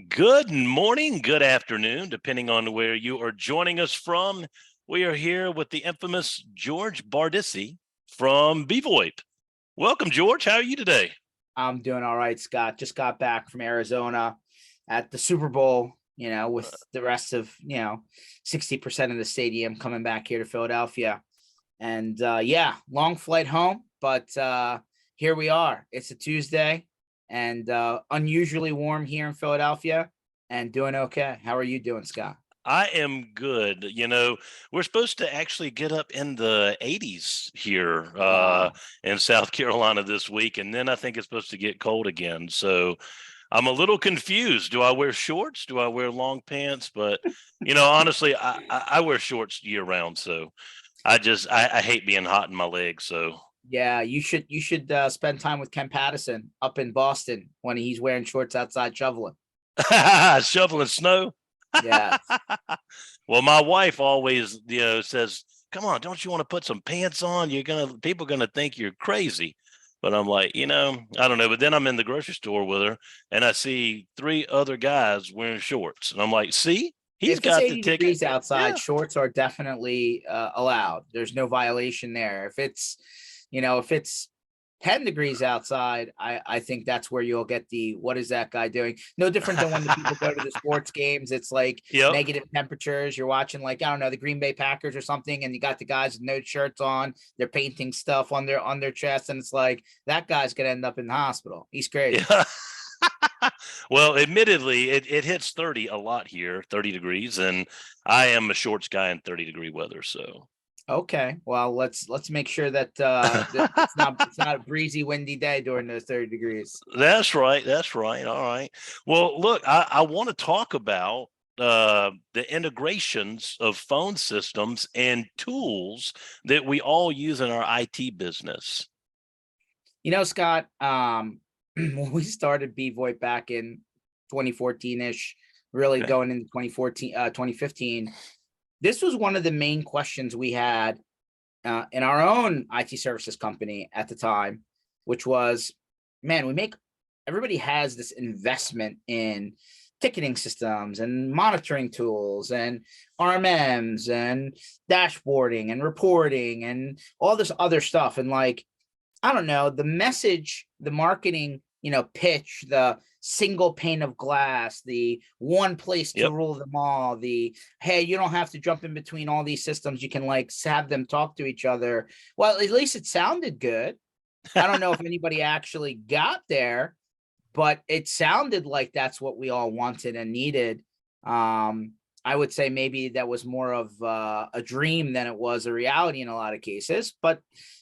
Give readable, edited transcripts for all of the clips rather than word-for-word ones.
Good morning, good afternoon, depending on where you are joining us from. We are here with the infamous George Bardissi from bvoip. Welcome, George. How are you today? I'm doing all right, Scott. Just got back from Arizona at the Super Bowl, with the rest of, 60% of the stadium coming back here to Philadelphia. And yeah, long flight home, but here we are. It's a Tuesday and unusually warm here in Philadelphia and doing okay. How are you doing, Scott? I am good. We're supposed to actually get up in the 80s here Wow. in South Carolina this week, and then I think it's supposed to get cold again. So I'm a little confused. Do I wear shorts? Do I wear long pants? But honestly, I wear shorts year round. So I hate being hot in my legs. So Yeah, you should spend time with Ken Pattison up in Boston when he's wearing shorts outside shoveling. shoveling snow. Yeah. Well, my wife always, says, "Come on, don't you want to put some pants on? People gonna think you're crazy." But I'm like, I don't know. But then I'm in the grocery store with her, and I see three other guys wearing shorts, and I'm like, "See, he's If it's got the 80 ticket." degrees outside, Yeah, shorts are definitely allowed. There's no violation there. If it's 10 degrees outside, I think that's where you'll get the what is that guy doing? No different than when the people go to the sports games. It's like yep. negative temperatures. You're watching, like, I don't know, the Green Bay Packers or something, and you got the guys with no shirts on. They're painting stuff on their chest, and it's like that guy's gonna end up in the hospital. He's crazy. Yeah. Well, admittedly, it hits 30 a lot here, 30 degrees, and I am a shorts guy in 30-degree weather. So Okay, well, let's make sure that it's not a breezy, windy day during those 30 degrees. that's right. That's right. All right. Well, look, I want to talk about the integrations of phone systems and tools that we all use in our IT business. Scott, when we started bvoip back in 2014-ish, really Okay. going into 2015, this was one of the main questions we had in our own IT services company at the time, which was, man, everybody has this investment in ticketing systems and monitoring tools and RMMs and dashboarding and reporting and all this other stuff. And, like, I don't know, the message, the marketing, pitch, the single pane of glass, the one place to Yep. rule them all, the hey, you don't have to jump in between all these systems. You can, like, have them talk to each other. Well, at least it sounded good. I don't know if anybody actually got there, but it sounded like that's what we all wanted and needed. I would say maybe that was more of a dream than it was a reality in a lot of cases, but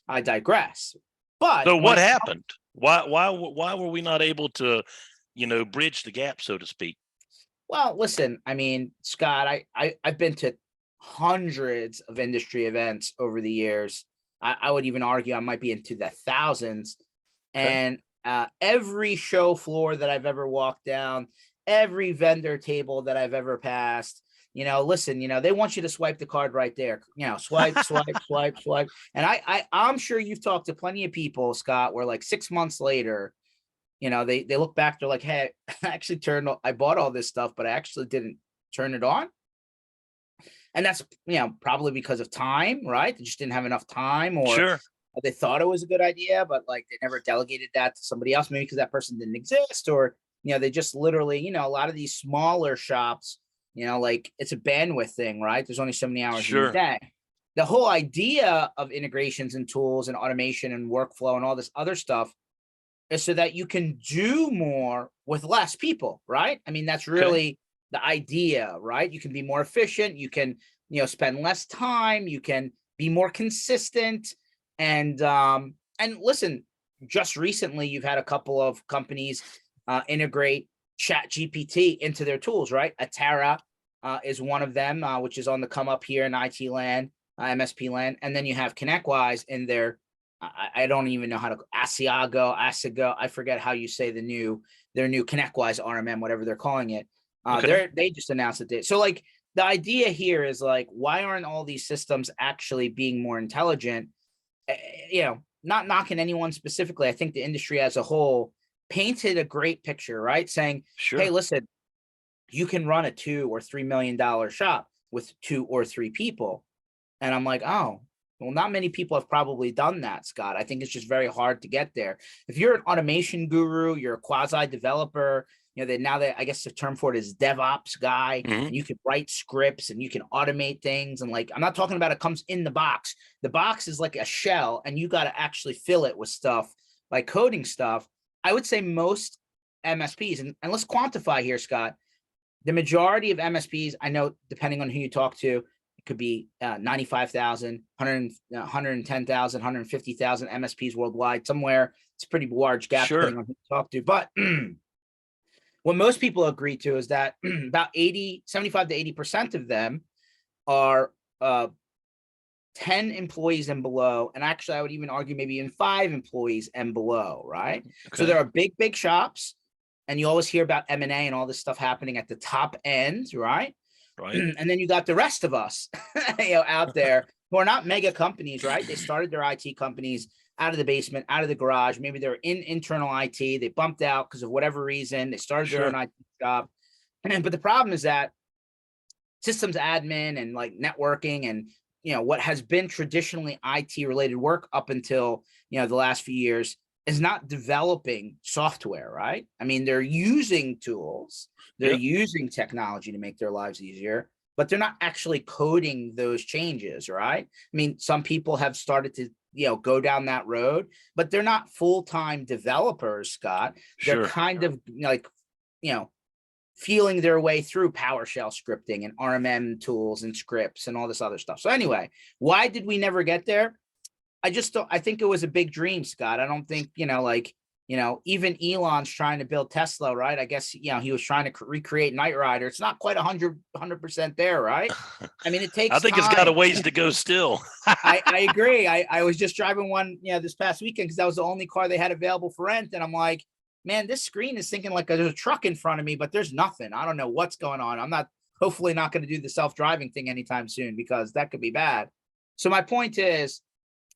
I digress. But So when what it happened? Why were we not able to, bridge the gap, so to speak? Well, listen, I mean, Scott, I've been to hundreds of industry events over the years. I would even argue I might be into the thousands. Okay. And every show floor that I've ever walked down, every vendor table that I've ever passed, listen, they want you to swipe the card right there. Swipe, swipe, swipe, swipe. And I'm sure you've talked to plenty of people, Scott, where, like, 6 months later, they look back, they're like, hey, I bought all this stuff, but I actually didn't turn it on. And that's, probably because of time, right? They just didn't have enough time, or Sure. they thought it was a good idea, but, like, they never delegated that to somebody else, maybe because that person didn't exist, or, they just literally, a lot of these smaller shops, like, it's a bandwidth thing, right? There's only so many hours in the Sure. day. The whole idea of integrations and tools and automation and workflow and all this other stuff is so that you can do more with less people, right? I mean, that's Okay. really the idea, right? You can be more efficient, you can, spend less time, you can be more consistent. And listen, just recently you've had a couple of companies integrate Chat GPT into their tools, right? Atara is one of them, which is on the come up here in IT land, MSP land. And then you have ConnectWise in their, I don't even know how to Asiago. I forget how you say their new ConnectWise RMM, whatever they're calling it. Okay. They just announced it. So, like, the idea here is, like, why aren't all these systems actually being more intelligent? Not knocking anyone specifically. I think the industry as a whole painted a great picture, right? Saying, hey, Sure. listen, you can run a $2 or $3 million shop with 2 or 3 people. And I'm like, oh, well, not many people have probably done that, Scott. I think it's just very hard to get there. If you're an automation guru, you're a quasi developer, I guess the term for it is DevOps guy, Mhm. and you can write scripts and you can automate things. And like, I'm not talking about it comes in the box. The box is like a shell, and you got to actually fill it with stuff like coding stuff. I would say most MSPs, and let's quantify here, Scott. The majority of MSPs, I know, depending on who you talk to, it could be 95,000, 110,000, 150,000 MSPs worldwide. Somewhere it's a pretty large gap Sure. depending on who you talk to. But what most people agree to is that about 75 to 80% of them are 10 employees and below. And actually, I would even argue maybe even 5 employees and below, right? So Okay. there are big shops, and you always hear about M&A and all this stuff happening at the top end, right? Right. And then you got the rest of us, out there who are not mega companies, right? They started their IT companies out of the basement, out of the garage. Maybe they're in internal IT. They bumped out because of whatever reason. They started their own Sure. IT shop. But the problem is that systems admin and like networking and what has been traditionally IT related work up until the last few years is not developing software, right? I mean, they're using tools, they're Yep. using technology to make their lives easier, but they're not actually coding those changes, right? I mean, some people have started to go down that road, but they're not full-time developers, Scott. They're Sure. kind of like feeling their way through PowerShell scripting and RMM tools and scripts and all this other stuff. So anyway, why did we never get there? I think it was a big dream, Scott. I don't think, even Elon's trying to build Tesla, right? I guess, he was trying to recreate Knight Rider. It's not quite 100% there, right? I mean, it I takes think it's got a time. ways to go still. I agree. I was just driving one, this past weekend because that was the only car they had available for rent. And I'm like, man, this screen is thinking like there's a truck in front of me, but there's nothing. I don't know what's going on. I'm hopefully not going to do the self-driving thing anytime soon because that could be bad. So my point is,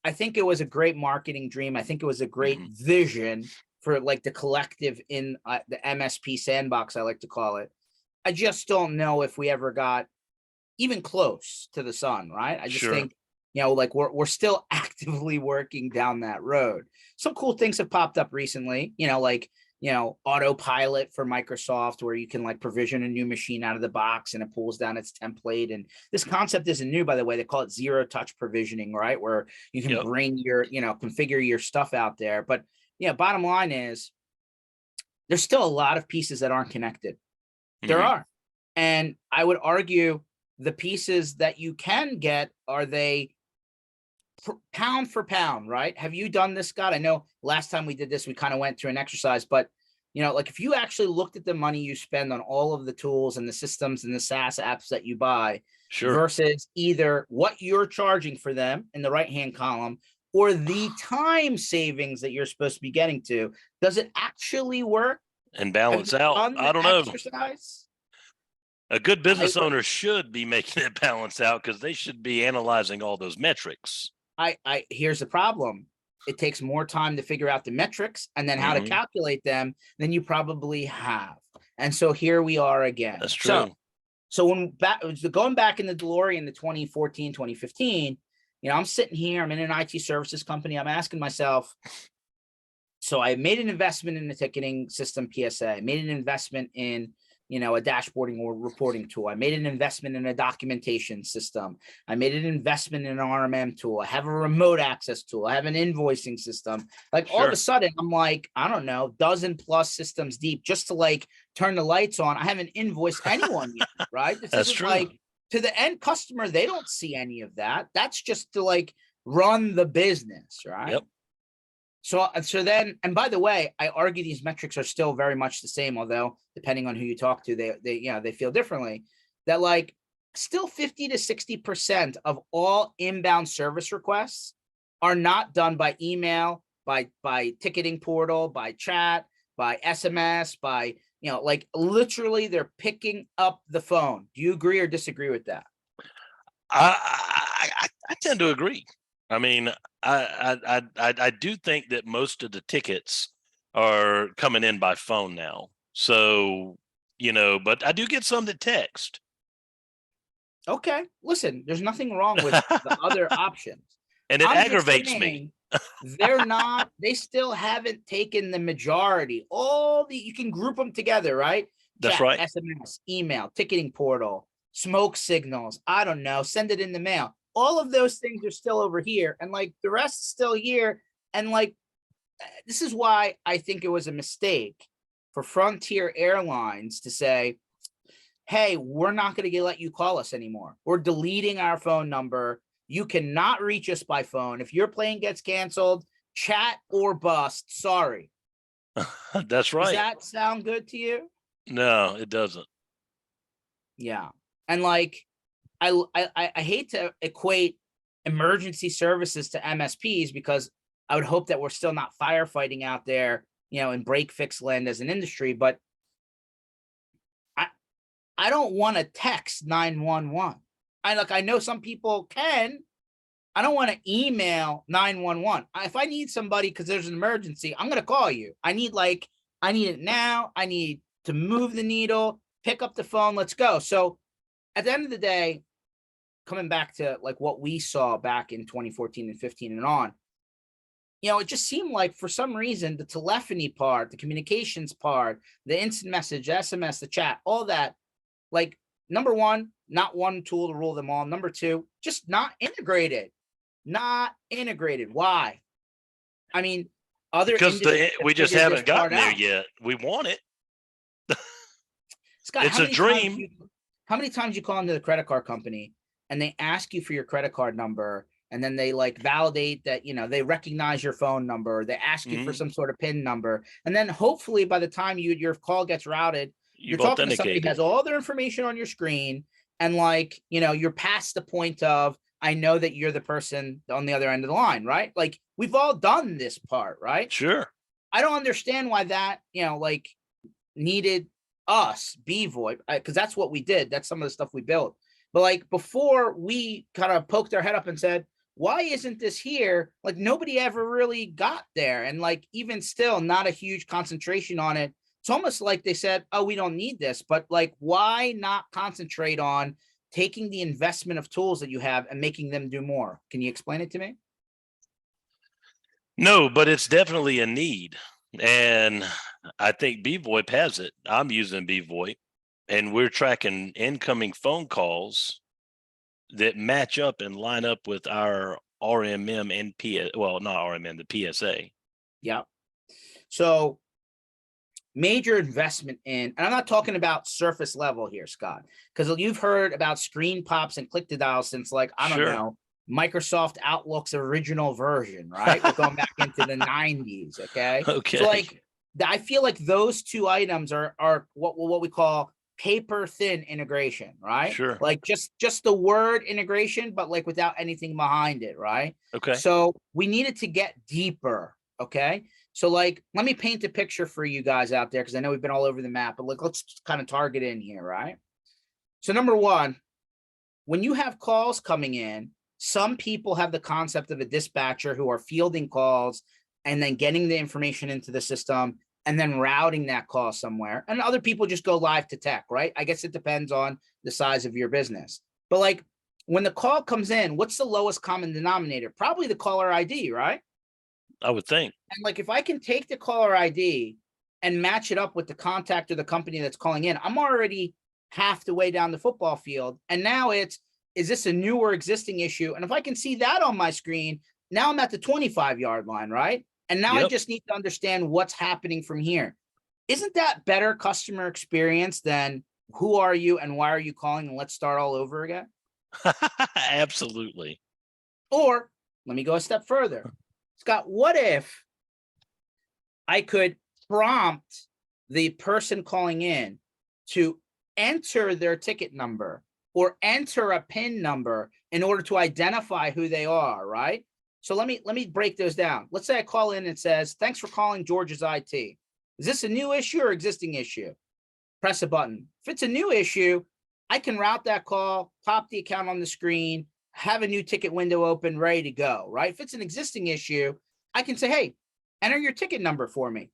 I think it was a great marketing dream. I think it was a great vision for like the collective in the MSP sandbox, I like to call it. I just don't know if we ever got even close to the sun, right? I just Sure. think, like we're still actively working down that road. Some cool things have popped up recently, like, autopilot for Microsoft, where you can like provision a new machine out of the box and it pulls down its template. And this concept isn't new, by the way. They call it zero touch provisioning, right? Where you can bring your, configure your stuff out there. But bottom line is there's still a lot of pieces that aren't connected. There are. And I would argue the pieces that you can get, are they pound for pound, right? Have you done this, Scott? I know last time we did this, we kind of went through an exercise, but like if you actually looked at the money you spend on all of the tools and the systems and the SaaS apps that you buy, Sure. versus either what you're charging for them in the right-hand column or the time savings that you're supposed to be getting to, does it actually work? And balance out. I don't know. Exercise? A good business owner should be making it balance out because they should be analyzing all those metrics. Here's the problem. It takes more time to figure out the metrics and then how to calculate them than you probably have. And so here we are again. That's true. So going back in the DeLorean to 2014, 2015, I'm sitting here, I'm in an IT services company. I'm asking myself, so I made an investment in the ticketing system, PSA. I made an investment in a dashboarding or reporting tool. I made an investment in a documentation system. I made an investment in an RMM tool. I have a remote access tool. I have an invoicing system. Like all of a sudden, I'm like, I don't know, dozen plus systems deep just to like turn the lights on. I haven't invoiced anyone yet, right? This That's isn't true. like to the end customer, they don't see any of that. That's just to like run the business, right? Yep. So then, and by the way, I argue these metrics are still very much the same, although depending on who you talk to, they feel differently. That like still 50 to 60% of all inbound service requests are not done by email, by ticketing portal, by chat, by SMS, by like literally they're picking up the phone. Do you agree or disagree with that? I tend to agree. I mean, I do think that most of the tickets are coming in by phone now. So, but I do get some that text. Okay, listen, there's nothing wrong with the other options. And it I'm just aggravates me. saying they still haven't taken the majority. You can group them together, right? That's Chat, right. SMS, email, ticketing portal, smoke signals. I don't know, send it in the mail. All of those things are still over here, and like the rest is still here. And like, this is why I think it was a mistake for Frontier Airlines to say, hey, we're not going to let you call us anymore. We're deleting our phone number. You cannot reach us by phone. If your plane gets canceled, chat or bust. Sorry. That's right. Does that sound good to you? No, it doesn't. Yeah. And like, I hate to equate emergency services to MSPs, because I would hope that we're still not firefighting out there, in break fix land as an industry. But I don't want to text 911. I know some people can. I don't want to email 911. If I need somebody because there's an emergency, I'm going to call you. I need it now. I need to move the needle, pick up the phone. Let's go. So at the end of the day, coming back to like what we saw back in 2014 and 15 and on, it just seemed like for some reason, the telephony part, the communications part, the instant message, SMS, the chat, all that, like, number one, not one tool to rule them all. Number two, just not integrated. Why? I mean, because we just haven't gotten there yet. We want it. Scott, it's a dream. How many times you call into the credit card company and they ask you for your credit card number, and then they like validate that, they recognize your phone number, they ask you for some sort of PIN number, and then hopefully by the time your call gets routed, you're talking to somebody who has all their information on your screen, and like, you're past the point of, I know that you're the person on the other end of the line, right? Like, we've all done this part, right? Sure. I don't understand why that, like, needed us, bvoip, because that's what we did. That's some of the stuff we built. But like, before we kind of poked our head up and said, why isn't this here? Like, nobody ever really got there. And like, even still, not a huge concentration on it. It's almost like they said, oh, we don't need this. But like, why not concentrate on taking the investment of tools that you have and making them do more? Can you explain it to me? No, but it's definitely a need. And I think bvoip has it. I'm using bvoip, and we're tracking incoming phone calls that match up and line up with our RMM and not RMM, the PSA. Yeah. So major investment in, and I'm not talking about surface level here, Scott, because you've heard about screen pops and click to dial since like, I don't know, Microsoft Outlook's original version, right? We're going back into the 90s. Okay. So like, I feel like those two items are what we call paper thin integration, right? Sure. Like just the word integration, but like without anything behind it, right? Okay. So we needed to get deeper. Okay. So like, let me paint a picture for you guys out there, because I know we've been all over the map, but like, let's kind of target in here, right? So number one, when you have calls coming in, some people have the concept of a dispatcher who are fielding calls and then getting the information into the system and then routing that call somewhere. And other people just go live to tech, right? I guess it depends on the size of your business. But like, when the call comes in, what's the lowest common denominator? Probably the caller ID, right? I would think. And like, if I can take the caller ID and match it up with the contact or the company that's calling in, I'm already half the way down the football field. And now is this a new or existing issue? And if I can see that on my screen, now I'm at the 25-yard line, right? And now I just need to understand what's happening from here. Isn't that better customer experience than who are you and why are you calling, and let's start all over again? Absolutely. Or let me go a step further. Scott, what if I could prompt the person calling in to enter their ticket number or enter a PIN number in order to identify who they are, right? So let me break those down. Let's say I call in and it says, thanks for calling George's IT. Is this a new issue or existing issue? Press a button. If it's a new issue, I can route that call, pop the account on the screen, have a new ticket window open, ready to go, right? If it's an existing issue, I can say, hey, enter your ticket number for me.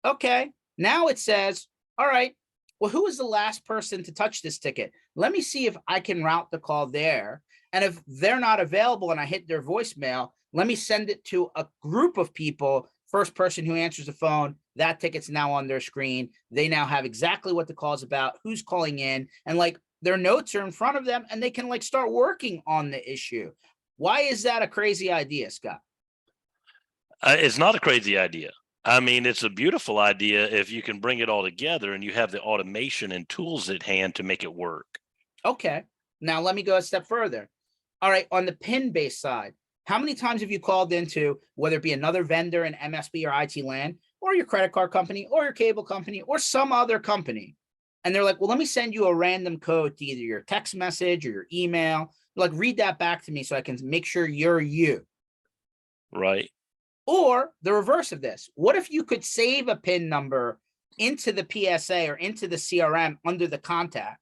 Okay, now it says, all right, well, who was the last person to touch this ticket? Let me see if I can route the call there. And if they're not available and I hit their voicemail, let me send it to a group of people. First person who answers the phone, that ticket's now on their screen. They now have exactly what the call is about, who's calling in, and like their notes are in front of them and they can like start working on the issue. Why is that a crazy idea, Scott? It's not a crazy idea. I mean, it's a beautiful idea if you can bring it all together and you have the automation and tools at hand to make it work. Okay. Now let me go a step further. All right. On the pin-based side, how many times have you called into, whether it be another vendor in MSP or IT land, or your credit card company, or your cable company, or some other company? And they're like, well, let me send you a random code to either your text message or your email. Like, read that back to me so I can make sure you're you. Right. Or the reverse of this. What if you could save a PIN number into the PSA or into the CRM under the contact?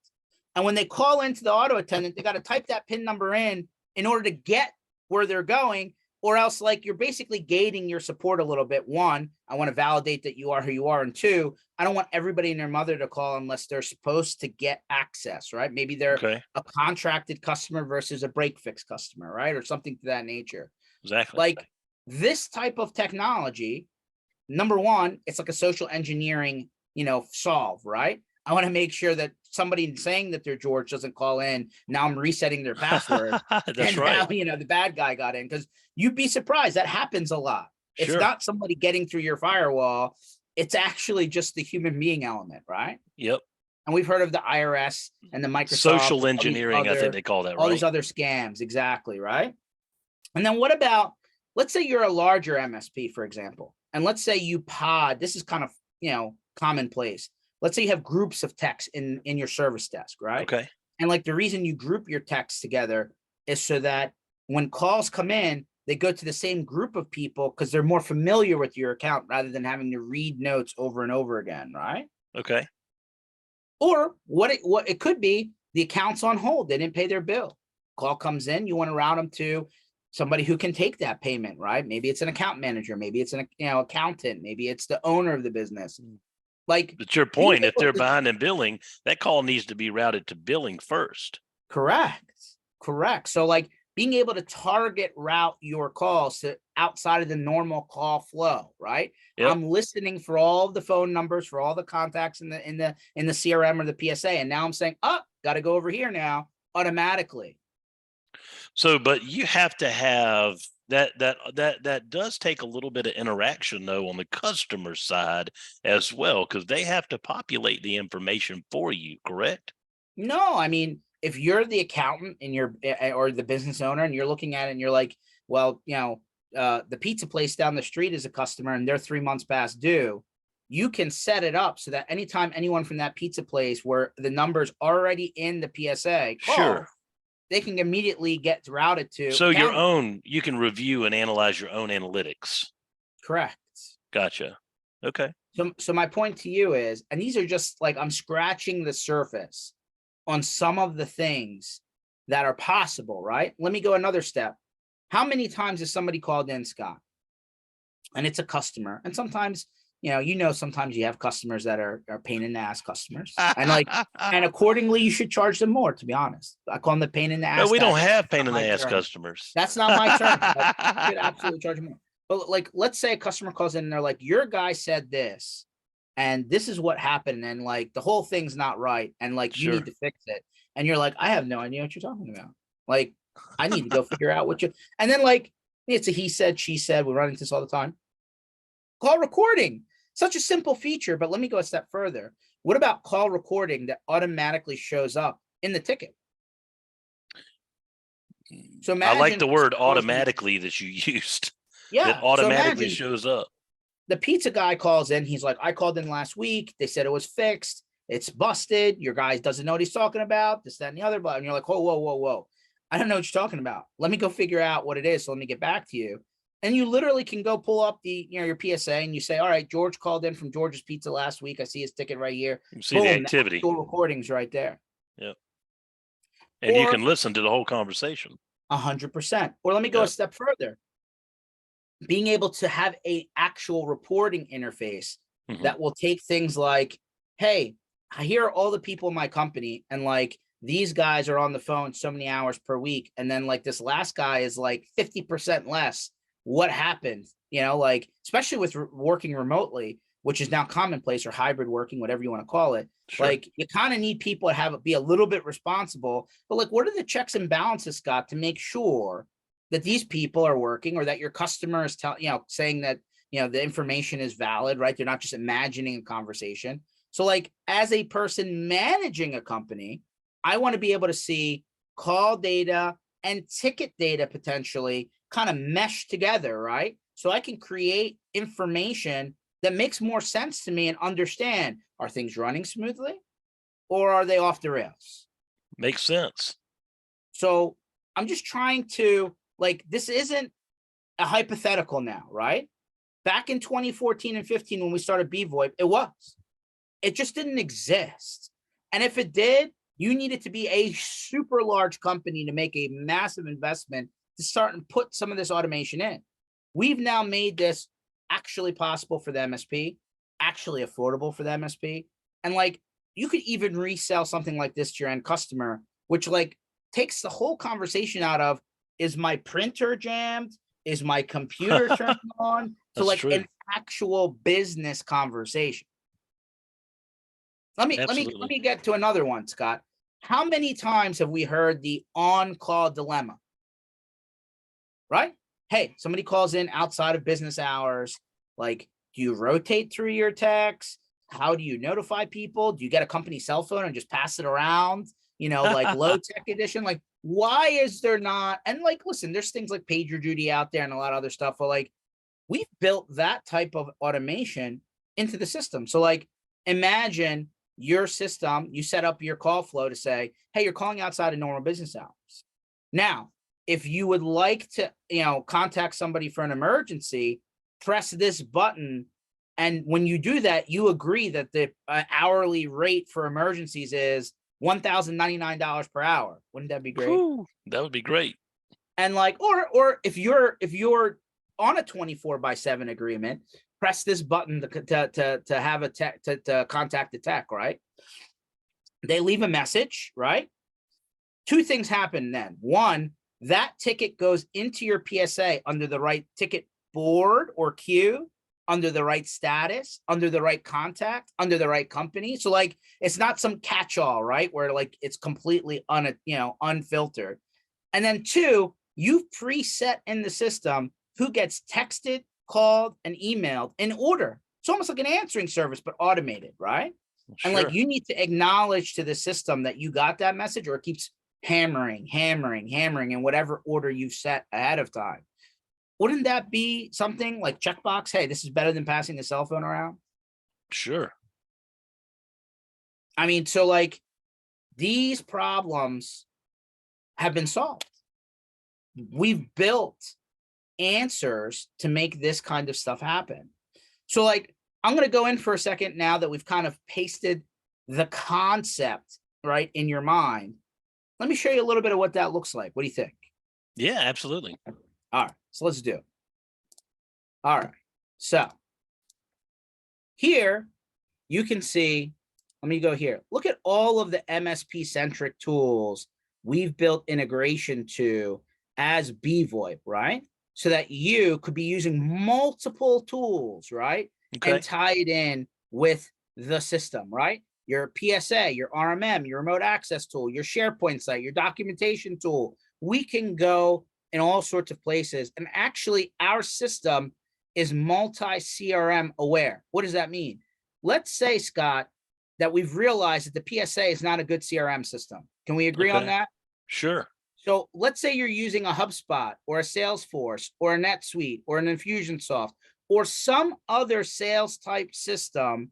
And when they call into the auto attendant, they got to type that PIN number in order to get where they're going, or else like you're basically gating your support a little bit. One, I want to validate that you are who you are. And two, I don't want everybody and their mother to call unless they're supposed to get access, right? Maybe they're a contracted customer versus a break fix customer, right? Or something to that nature. Exactly. Like this type of technology, number one, it's like a social engineering, solve, right? I want to make sure that somebody saying that they're George doesn't call in. Now I'm resetting their password. That's right. Now, the bad guy got in, because you'd be surprised. That happens a lot. It's not somebody getting through your firewall. It's actually just the human being element, right? Yep. And we've heard of the IRS and the Microsoft. Social engineering, I think they call that, all these other scams. Exactly, right? And then what about, let's say you're a larger MSP, for example, and let's say you pod, this is kind of, commonplace. Let's say you have groups of techs in your service desk, right? Okay. And like the reason you group your techs together is so that when calls come in, they go to the same group of people because they're more familiar with your account rather than having to read notes over and over again, right? Okay. Or what it could be, the account's on hold. They didn't pay their bill. Call comes in, you want to route them to somebody who can take that payment, right? Maybe it's an account manager, maybe it's an accountant, maybe it's the owner of the business. Like, but your point, if they're behind in billing, that call needs to be routed to billing first. Correct. So like being able to target route your calls to outside of the normal call flow, right? Yep. I'm listening for all of the phone numbers, for all the contacts in the CRM or the PSA, and now I'm saying, got to go over here now automatically. So, but you have to have that does take a little bit of interaction though on the customer side as well, because they have to populate the information for you, correct? No, I mean, if you're the accountant and or the business owner and you're looking at it and you're like, well, the pizza place down the street is a customer and they're 3 months past due, you can set it up so that anytime anyone from that pizza place where the number's already in the PSA, they can immediately get routed to. So you can review and analyze your own analytics. Correct. Gotcha. Okay. So my point to you is, and these are just like, I'm scratching the surface on some of the things that are possible, right? Let me go another step. How many times has somebody called in, Scott? And it's a customer. And sometimes, sometimes you have customers that are pain in the ass customers. And accordingly, you should charge them more, to be honest. I call them the pain in the ass. No, we don't have pain in the ass customers. That's not my term. You should absolutely charge more. But like, let's say a customer calls in and they're like, your guy said this, and this is what happened. And like, the whole thing's not right. And like, you need to fix it. And you're like, I have no idea what you're talking about. Like, I need to go figure out and then like, it's a he said, she said, we run into this all the time. Call recording, such a simple feature, but let me go a step further. What about call recording that automatically shows up in the ticket? So imagine, I like the word automatically that you used. Yeah. It automatically shows up. The pizza guy calls in. He's like, I called in last week. They said it was fixed. It's busted. Your guy doesn't know what he's talking about. This, that, and the other. And you're like, whoa. I don't know what you're talking about. Let me go figure out what it is. So let me get back to you. And you literally can go pull up your PSA and you say, all right, George called in from George's Pizza last week. I see his ticket right here. You see the activity. The recordings right there. Yep. And you can listen to the whole conversation. 100%. Or let me go a step further. Being able to have a actual reporting interface that will take things like, hey, here are all the people in my company, and like these guys are on the phone so many hours per week, and then like this last guy is like 50% less. What happened? You know, like especially with working remotely, which is now commonplace, or hybrid working, whatever you want to call it. Sure. Like you kind of need people to be a little bit responsible, but like what are the checks and balances, Scott, to make sure that these people are working, or that your customer is saying that the information is valid, right? They're not just imagining a conversation. So like as a person managing a company, I want to be able to see call data and ticket data potentially kind of mesh together, right? So I can create information that makes more sense to me and understand, are things running smoothly or are they off the rails? Makes sense. So I'm just trying to, like, this isn't a hypothetical now, right? Back in 2014 and 15, when we started bvoip, it just didn't exist. And if it did, you needed to be a super large company to make a massive investment to start and put some of this automation in. We've now made this actually possible for the MSP, actually affordable for the MSP. And like, you could even resell something like this to your end customer, which like takes the whole conversation out of, is my printer jammed? Is my computer turned on? To like true. An actual business conversation. Let me get to another one, Scott. How many times have we heard the on-call dilemma? Right? Hey, somebody calls in outside of business hours. Like, do you rotate through your texts? How do you notify people? Do you get a company cell phone and just pass it around? Like low tech edition. Like, why is there not? And like, listen, there's things like PagerDuty out there and a lot of other stuff. But like, we've built that type of automation into the system. So like, imagine your system, you set up your call flow to say, hey, you're calling outside of normal business hours. Now, if you would like to, contact somebody for an emergency, press this button. And when you do that, you agree that the hourly rate for emergencies is $1,099 per hour. Wouldn't that be great? Whew, that would be great. And like, or if you're on a 24/7 agreement, press this button to have a tech to contact the tech, right? They leave a message, right? Two things happen then. One, that ticket goes into your PSA under the right ticket board or queue, under the right status, under the right contact, under the right company. So like, it's not some catch-all, right? Where like it's completely unfiltered. And then two, you've preset in the system who gets texted, called, and emailed in order. It's almost like an answering service, but automated, right? Sure. And like, you need to acknowledge to the system that you got that message, or it keeps hammering in whatever order you've set ahead of time. Wouldn't that be something like checkbox? Hey, this is better than passing the cell phone around. Sure. I mean, so like, these problems have been solved. We've built answers to make this kind of stuff happen. So like, I'm going to go in for a second now that we've kind of pasted the concept right in your mind. Let me show you a little bit of what that looks like. What do you think? Yeah, absolutely. All right, so let's do it. All right, so here you can see, let me go here. Look at all of the MSP centric tools we've built integration to as bvoip, right? So that you could be using multiple tools, right? Okay. And tie it in with the system, right? Your PSA, your RMM, your remote access tool, your SharePoint site, your documentation tool. We can go in all sorts of places. And actually, our system is multi-CRM aware. What does that mean? Let's say, Scott, that we've realized that the PSA is not a good CRM system. Can we agree on that? Sure. So let's say you're using a HubSpot or a Salesforce or a NetSuite or an Infusionsoft or some other sales type system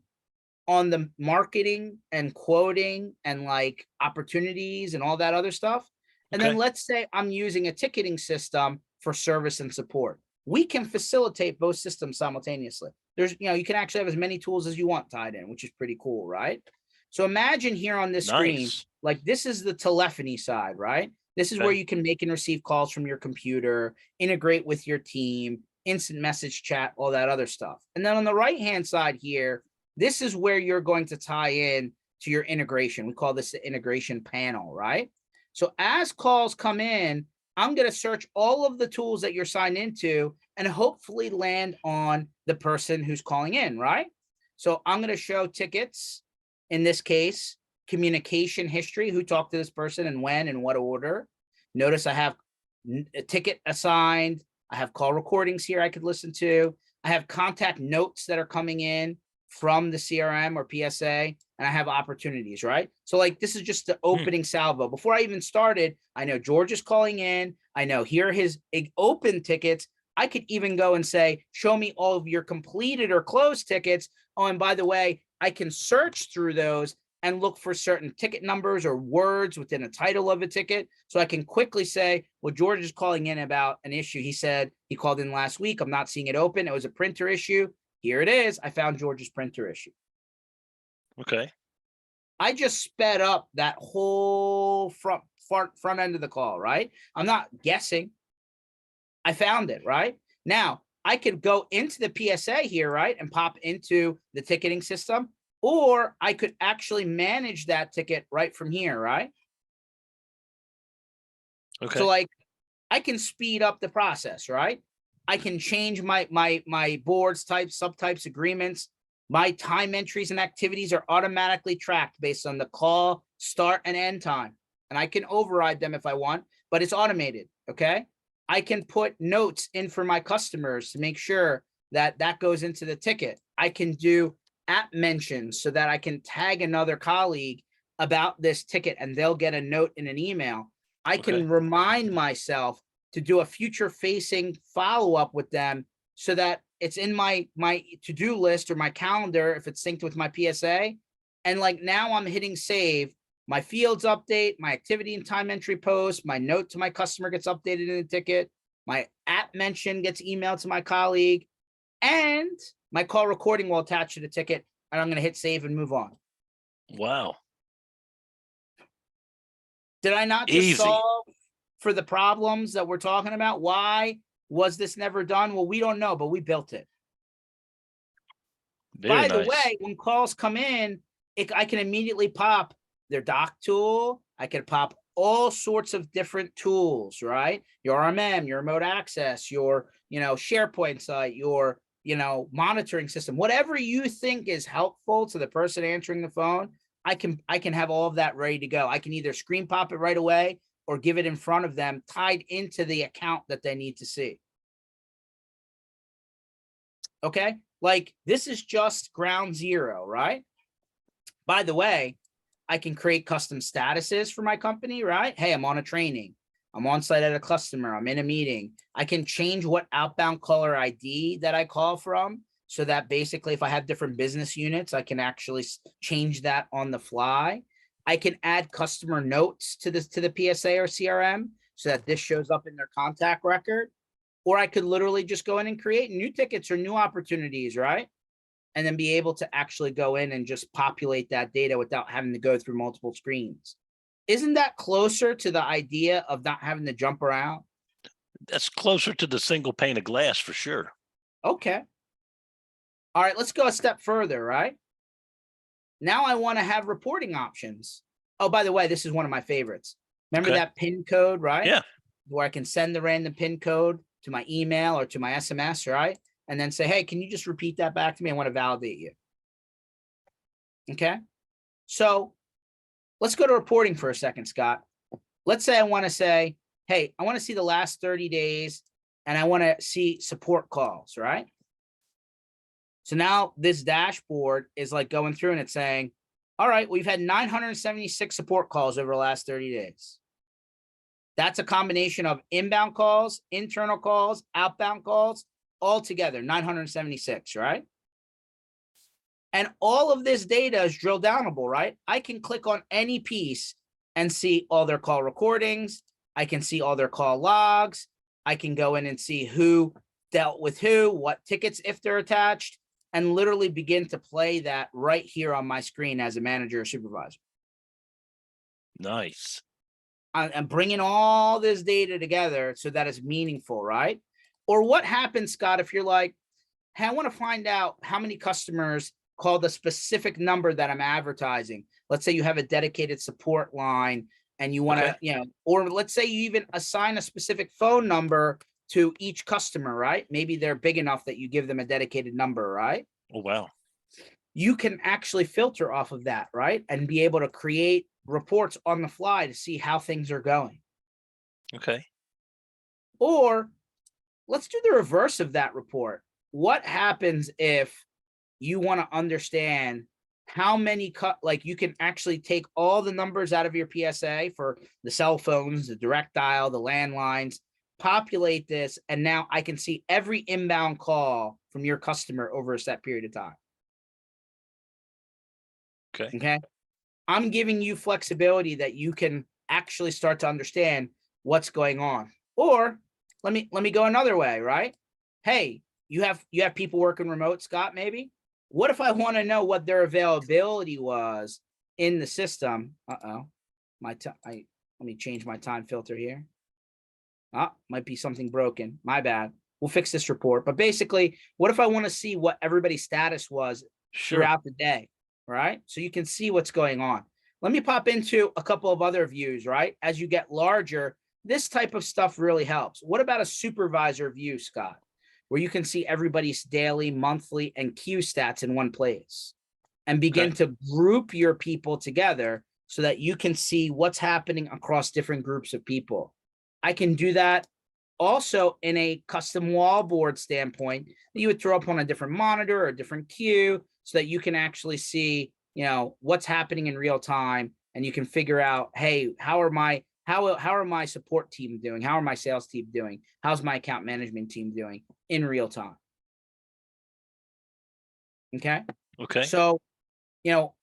on the marketing and quoting and like opportunities and all that other stuff. And then let's say I'm using a ticketing system for service and support. We can facilitate both systems simultaneously. There's, you can actually have as many tools as you want tied in, which is pretty cool, right? So imagine here on this screen, like this is the telephony side, right? This is where you can make and receive calls from your computer, integrate with your team, instant message chat, all that other stuff. And then on the right-hand side here, this is where you're going to tie in to your integration. We call this the integration panel, right? So as calls come in, I'm going to search all of the tools that you're signed into and hopefully land on the person who's calling in, right? So I'm going to show tickets, in this case, communication history, who talked to this person and when and what order. Notice I have a ticket assigned. I have call recordings here I could listen to. I have contact notes that are coming in from the CRM or PSA, and I have opportunities, right? So like, this is just the opening salvo. Before I even started, I know George is calling in. I know here are his open tickets. I could even go and say, show me all of your completed or closed tickets. Oh, and by the way, I can search through those and look for certain ticket numbers or words within a title of a ticket. So I can quickly say, well, George is calling in about an issue. He said he called in last week. I'm not seeing it open. It was a printer issue. Here it is. I found George's printer issue. Okay. I just sped up that whole front end of the call, right? I'm not guessing. I found it, right? Now, I could go into the PSA here, right, and pop into the ticketing system, or I could actually manage that ticket right from here, right? Okay. So like, I can speed up the process, right? I can change my boards, types, subtypes, agreements. My time entries and activities are automatically tracked based on the call start and end time. And I can override them if I want, but it's automated, okay? I can put notes in for my customers to make sure that that goes into the ticket. I can do app mentions so that I can tag another colleague about this ticket and they'll get a note in an email. I can remind myself to do a future facing follow-up with them so that it's in my to-do list or my calendar if it's synced with my PSA. And like, now I'm hitting save, my fields update, my activity and time entry post, my note to my customer gets updated in the ticket, my app mention gets emailed to my colleague, and my call recording will attach to the ticket, and I'm going to hit save and move on. Wow. Did I not just solve for the problems that we're talking about? Why was this never done? Well, we don't know, but we built it. By the way, when calls come in, I can immediately pop their doc tool. I can pop all sorts of different tools, right? Your RMM, your remote access, your, SharePoint site, your, monitoring system, whatever you think is helpful to the person answering the phone. I can have all of that ready to go. I can either screen pop it right away or give it in front of them, tied into the account that they need to see. Okay, like, this is just ground zero, right? By the way, I can create custom statuses for my company, right? Hey, I'm on a training. I'm on site at a customer. I'm in a meeting. I can change what outbound caller ID that I call from, so that basically if I have different business units, I can actually change that on the fly. I can add customer notes to the PSA or CRM so that this shows up in their contact record. Or I could literally just go in and create new tickets or new opportunities, right? And then be able to actually go in and just populate that data without having to go through multiple screens. Isn't that closer to the idea of not having to jump around? That's closer to the single pane of glass for sure. Okay. All right, let's go a step further, right? Now I want to have reporting options. Oh, by the way, this is one of my favorites. Remember that PIN code, right? Yeah. Where I can send the random PIN code to my email or to my SMS, right? And then say, hey, can you just repeat that back to me? I want to validate you. Okay. So let's go to reporting for a second, Scott. Let's say I want to say, hey, I want to see the last 30 days and I want to see support calls, right? So now this dashboard is like going through and it's saying, all right, we've had 976 support calls over the last 30 days. That's a combination of inbound calls, internal calls, outbound calls, all together, 976, right? And all of this data is drill downable, right? I can click on any piece and see all their call recordings. I can see all their call logs. I can go in and see who dealt with who, what tickets, if they're attached, and literally begin to play that right here on my screen as a manager or supervisor. Nice. I'm bringing all this data together so that it's meaningful, right? Or what happens, Scott, if you're like, hey, I want to find out how many customers call the specific number that I'm advertising. Let's say you have a dedicated support line and you want to, Okay. you know, or let's say you even assign a specific phone number to each customer, right? Maybe they're big enough that you give them a dedicated number, right? Oh, wow. You can actually filter off of that, right? And be able to create reports on the fly to see how things are going. Okay. Or let's do the reverse of that report. What happens if you want to understand how many like you can actually take all the numbers out of your PSA for the cell phones, the direct dial, the landlines, populate this, and now I can see every inbound call from your customer over a set period of time. Okay. Okay. I'm giving you flexibility that you can actually start to understand what's going on. Or let me go another way, right? Hey, you have people working remote, Scott, maybe? What if I want to know what their availability was in the system? Uh-oh. Let me change my time filter here. Might be something broken. My bad. We'll fix this report. But basically, what if I want to see what everybody's status was Sure. throughout the day, right? So you can see what's going on. Let me pop into a couple of other views, right? As you get larger, this type of stuff really helps. What about a supervisor view, Scott, where you can see everybody's daily, monthly, and queue stats in one place and begin to group your people together so that you can see what's happening across different groups of people. I can do that also in a custom wallboard standpoint that you would throw up on a different monitor or a different queue so that you can actually see, you know, what's happening in real time, and you can figure out, hey, how are my support team doing? How are my sales team doing? How's my account management team doing in real time? Okay. Okay. So, you know,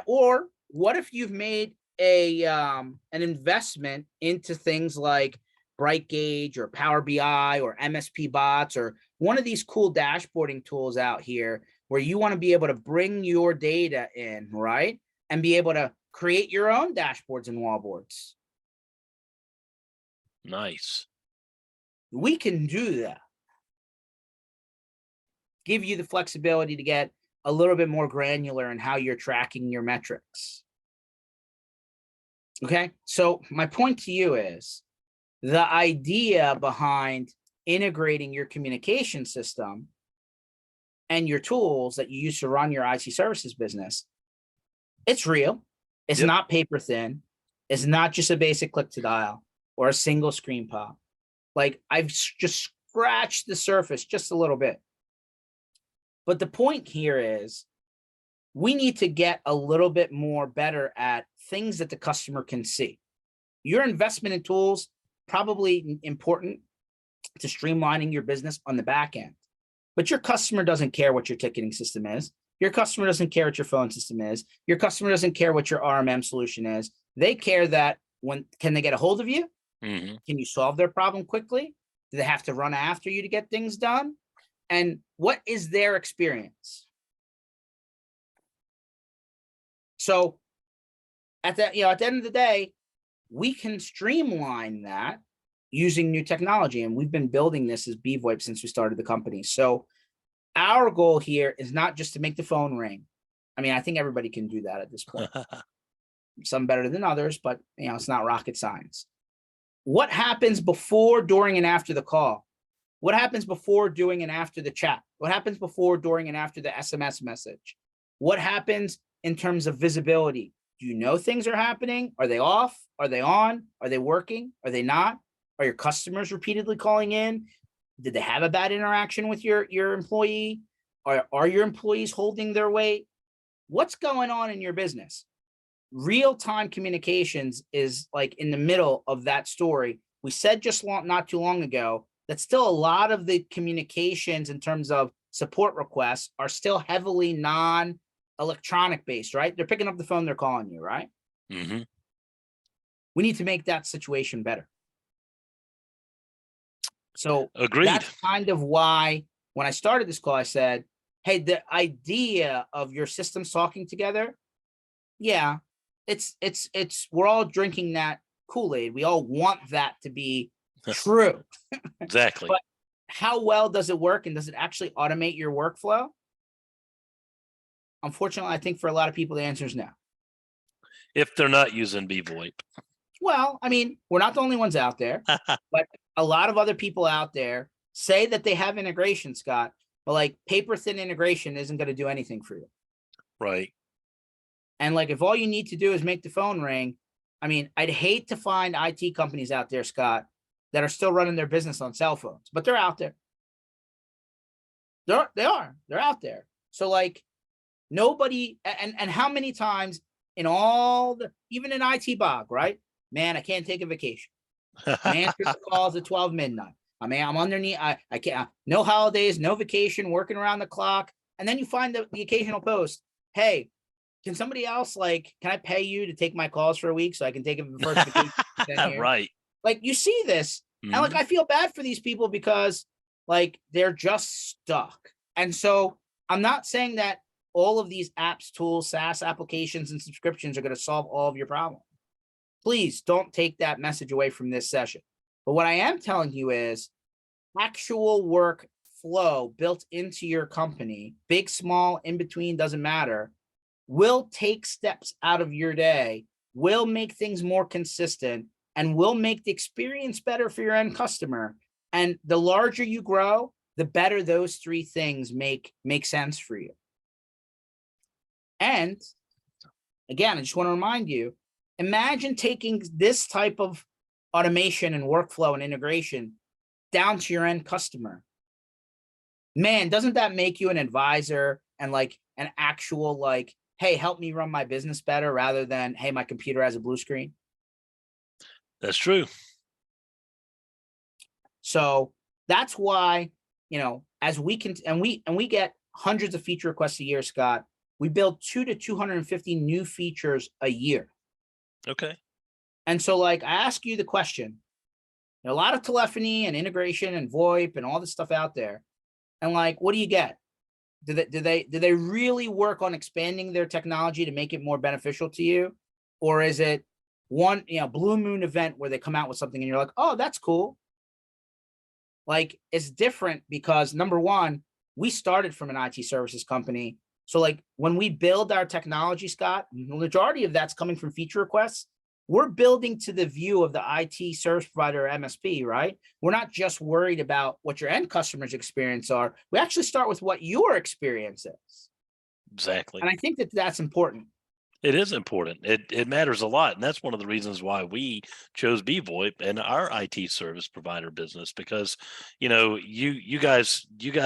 or what if you've made a an investment into things like Bright Gauge or Power BI or MSP bots or one of these cool dashboarding tools out here where you want to be able to bring your data in, right? And be able to create your own dashboards and wallboards. Nice. We can do that. Give you the flexibility to get a little bit more granular in how you're tracking your metrics. Okay, so my point to you is the idea behind integrating your communication system and your tools that you use to run your IT services business, it's real. It's not paper thin. It's not just a basic click to dial or a single screen pop. Like I've just scratched the surface just a little bit. But the point here is we need to get a little bit more better at things that the customer can see. Your investment in tools, probably important to streamlining your business on the back end. But your customer doesn't care what your ticketing system is. Your customer doesn't care what your phone system is. Your customer doesn't care what your RMM solution is. They care that can they get a hold of you? Mm-hmm. Can you solve their problem quickly? Do they have to run after you to get things done? And what is their experience? So at the end of the day, we can streamline that using new technology. And we've been building this as bvoip since we started the company. So our goal here is not just to make the phone ring. I mean, I think everybody can do that at this point. Some better than others, but you know, it's not rocket science. What happens before, during, and after the call? What happens before, during, and after the chat? What happens before, during, and after the SMS message? What happens in terms of visibility? Do you know things are happening? Are they off? Are they on? Are they working? Are they not? Are your customers repeatedly calling in? Did they have a bad interaction with your employee? Are your employees holding their weight? What's going on in your business? Real-time communications is like in the middle of that story. We said just not too long ago that still a lot of the communications in terms of support requests are still heavily non-electronic based, right? They're picking up the phone, they're calling you, right? Mm-hmm. We need to make that situation better. So Agreed. That's kind of why when I started this call, I said, hey, the idea of your systems talking together, yeah, we're all drinking that Kool-Aid. We all want that to be true. Exactly. But how well does it work, and does it actually automate your workflow? Unfortunately, I think for a lot of people, the answer is no. If they're not using bvoip. Well, I mean, we're not the only ones out there, but a lot of other people out there say that they have integration, Scott, but like paper thin integration isn't going to do anything for you. Right. And like, if all you need to do is make the phone ring, I mean, I'd hate to find IT companies out there, Scott, that are still running their business on cell phones, but they're out there. They're out there. So like nobody, and how many times in all the, even in ITBOG, right? Man, I can't take a vacation. I answered the calls at 12 midnight. I mean, I'm underneath. I can't. No holidays, no vacation, working around the clock. And then you find the occasional post. Hey, can somebody else can I pay you to take my calls for a week so I can take a first vacation? Right. Like you see this, and like I feel bad for these people because like they're just stuck. And so I'm not saying that all of these apps, tools, SaaS applications, and subscriptions are going to solve all of your problems. Please don't take that message away from this session. But what I am telling you is actual work flow built into your company, big, small, in between, doesn't matter, will take steps out of your day, will make things more consistent, and will make the experience better for your end customer. And the larger you grow, the better those three things make sense for you. And again, I just want to remind you, imagine taking this type of automation and workflow and integration down to your end customer. Man, doesn't that make you an advisor and like an actual like, hey, help me run my business better rather than, hey, my computer has a blue screen? That's true. So that's why, as we can, and we get hundreds of feature requests a year, Scott. We build 200 to 250 new features a year. Okay. And so like, I ask you the question, a lot of telephony and integration and VoIP and all this stuff out there. And like, what do you get? Do they really work on expanding their technology to make it more beneficial to you? Or is it one, blue moon event where they come out with something and you're like, oh, that's cool. Like it's different because number one, we started from an IT services company. So like when we build our technology, Scott, the majority of that's coming from feature requests. We're building to the view of the IT service provider MSP, right? We're not just worried about what your end customers' experience are. We actually start with what your experience is. Exactly. And I think that that's important. It is important. It matters a lot, and that's one of the reasons why we chose bvoip and our IT service provider business, because you guys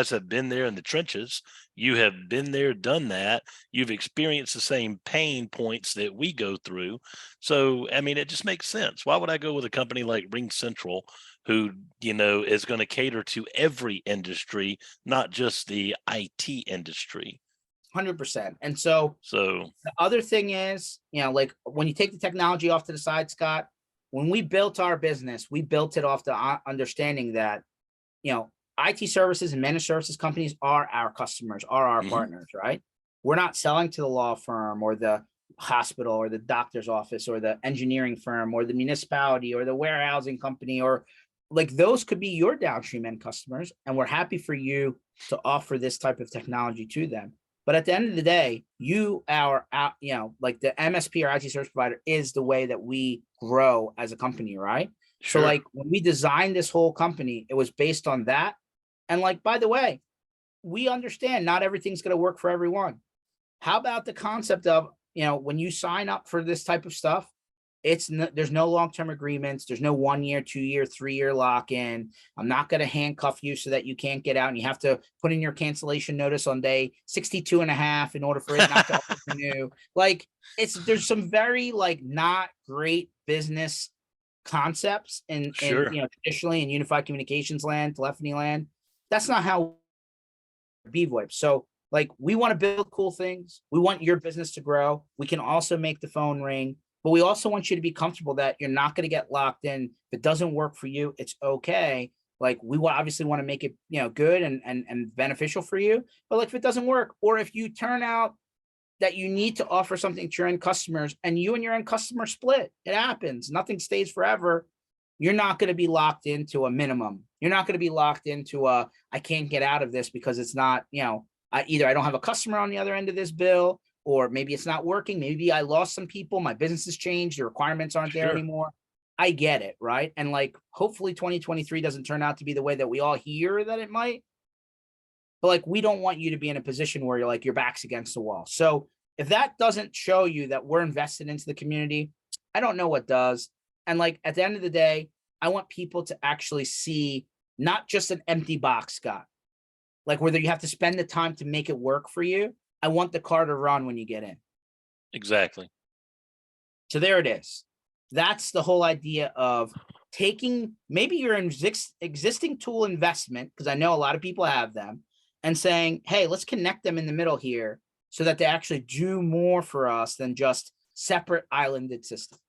have been there in the trenches. You have been there, done that. You've experienced the same pain points that we go through. So I mean, it just makes sense. Why would I go with a company like Ring Central, who is going to cater to every industry, not just the IT industry? 100%. And so the other thing is, like when you take the technology off to the side, Scott, when we built our business, we built it off the understanding that, IT services and managed services companies are our customers, are our partners, right? We're not selling to the law firm or the hospital or the doctor's office or the engineering firm or the municipality or the warehousing company, or like those could be your downstream end customers. And we're happy for you to offer this type of technology to them. But at the end of the day, like the MSP or IT service provider is the way that we grow as a company, right? Sure. So like when we designed this whole company, it was based on that. And like, by the way, we understand not everything's going to work for everyone. How about the concept of, when you sign up for this type of stuff, there's no long-term agreements. There's no 1 year, 2 year, 3 year lock-in. I'm not going to handcuff you so that you can't get out and you have to put in your cancellation notice on day 62 and a half in order for it not to renew. Like there's some very like not great business concepts in traditionally in unified communications land, telephony land. That's not how bvoip. So like we want to build cool things. We want your business to grow. We can also make the phone ring. But we also want you to be comfortable that you're not going to get locked in. If it doesn't work for you, it's okay. Like we obviously want to make it, good and beneficial for you. But like if it doesn't work, or if you turn out that you need to offer something to your end customers and you and your end customer split, it happens. Nothing stays forever. You're not going to be locked into a minimum. You're not going to be locked into I can't get out of this because it's not, either I don't have a customer on the other end of this bill, or maybe it's not working. Maybe I lost some people. My business has changed. The requirements aren't there Sure. anymore. I get it, right? And like, hopefully 2023 doesn't turn out to be the way that we all hear that it might. But like, we don't want you to be in a position where you're like, your back's against the wall. So if that doesn't show you that we're invested into the community, I don't know what does. And like, at the end of the day, I want people to actually see not just an empty box, Scott. Like, whether you have to spend the time to make it work for you, I want the car to run when you get in. Exactly. So there it is. That's the whole idea of taking maybe your existing tool investment, because I know a lot of people have them, and saying, hey, let's connect them in the middle here so that they actually do more for us than just separate islanded systems.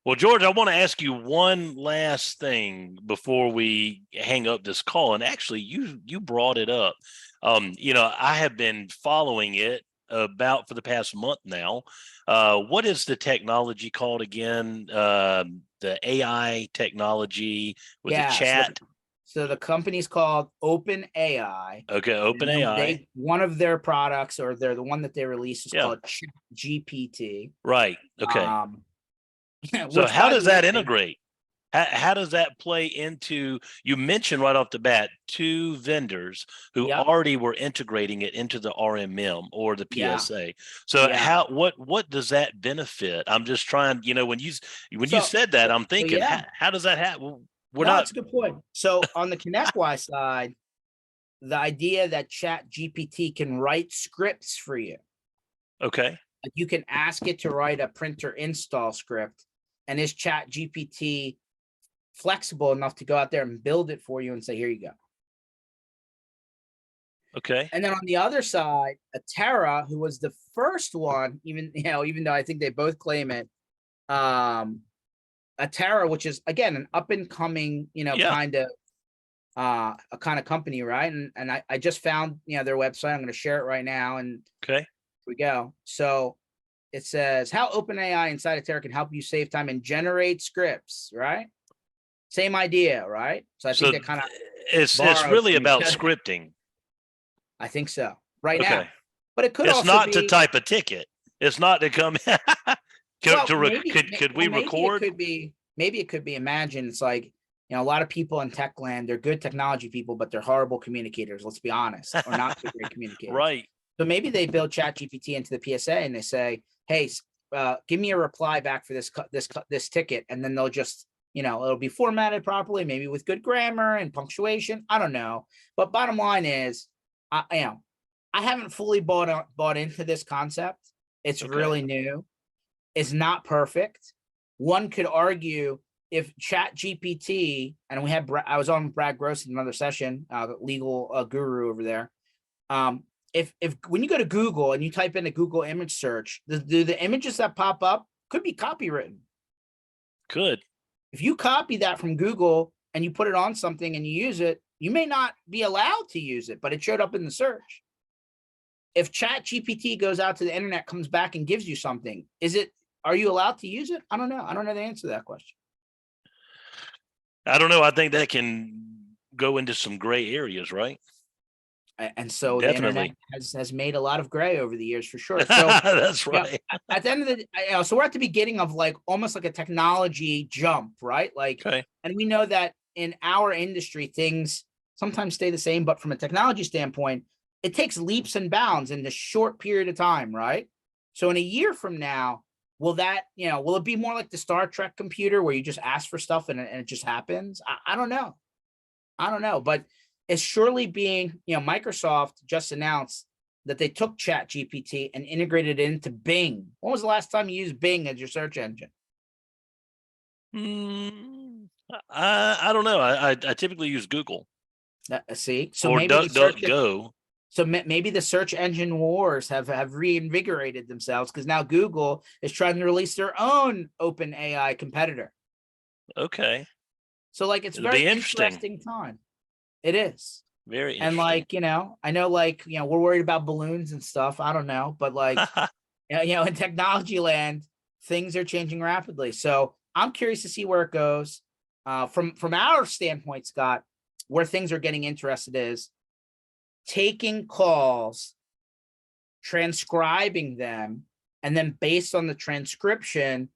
Well, George, I want to ask you one last thing before we hang up this call. And actually, you brought it up. I have been following it about for the past month now. What is the technology called again? The AI technology with the chat. So the company's called OpenAI. Okay, OpenAI. One of their products, or they're the one that they released, is called GPT. Right. Okay. So Which, how does that integrate? How does that play into, you mentioned right off the bat, 2 vendors who already were integrating it into the RMM or the PSA. So what does that benefit? I'm just trying, when you said that, I'm thinking, how does that happen? That's a good point. So on the ConnectWise side, the idea that Chat GPT can write scripts for you. Okay. Like, you can ask it to write a printer install script, and is Chat GPT flexible enough to go out there and build it for you and say, here you go. Okay. And then on the other side, Atera, who was the first one, even though I think they both claim it, Atera, which is again an up and coming, kind of a kind of company, right? And I just found their website. I'm going to share it right now. And okay, here we go. So it says how OpenAI inside Atera can help you save time and generate scripts, right? Same idea, right? So I think they kind of it's really about scripting. I think so right now, but it could it's also not be to type a ticket. It's not to come. Could we record? Maybe it could be. Imagine it's like, a lot of people in tech land, they're good technology people, but they're horrible communicators. Let's be honest, or not good great communicators. Right. So maybe they build Chat GPT into the PSA and they say, hey, give me a reply back for this ticket, and then they'll just, it'll be formatted properly, maybe with good grammar and punctuation. I don't know, but bottom line is, I haven't fully bought into this concept. It's really new. It's not perfect. One could argue if Chat GPT, and I was on Brad Gross in another session, legal guru over there. If when you go to Google and you type in a Google image search, the images that pop up could be copywritten. Could. If you copy that from Google and you put it on something and you use it, you may not be allowed to use it, but it showed up in the search. If Chat GPT goes out to the internet, comes back and gives you something, are you allowed to use it? I don't know. I don't know the answer to that question. I don't know. I think that can go into some gray areas, right? And so definitely the internet has made a lot of gray over the years, for sure. So that's right. At the end of the day, so we're at the beginning of almost like a technology jump, right? And we know that in our industry, things sometimes stay the same, but from a technology standpoint, it takes leaps and bounds in a short period of time, right? So in a year from now, will it be more like the Star Trek computer where you just ask for stuff and it just happens? I don't know, but it's surely being, Microsoft just announced that they took Chat GPT and integrated it into Bing. When was the last time you used Bing as your search engine? I don't know. I typically use Google. See, so or maybe DuckDuckGo. So maybe the search engine wars have reinvigorated themselves, because now Google is trying to release their own OpenAI competitor. Okay. So it's very interesting time. It is very interesting. And I know we're worried about balloons and stuff. I don't know, but in technology land, things are changing rapidly. So I'm curious to see where it goes. From our standpoint, Scott, where things are getting interested is taking calls, transcribing them, and then based on the transcription,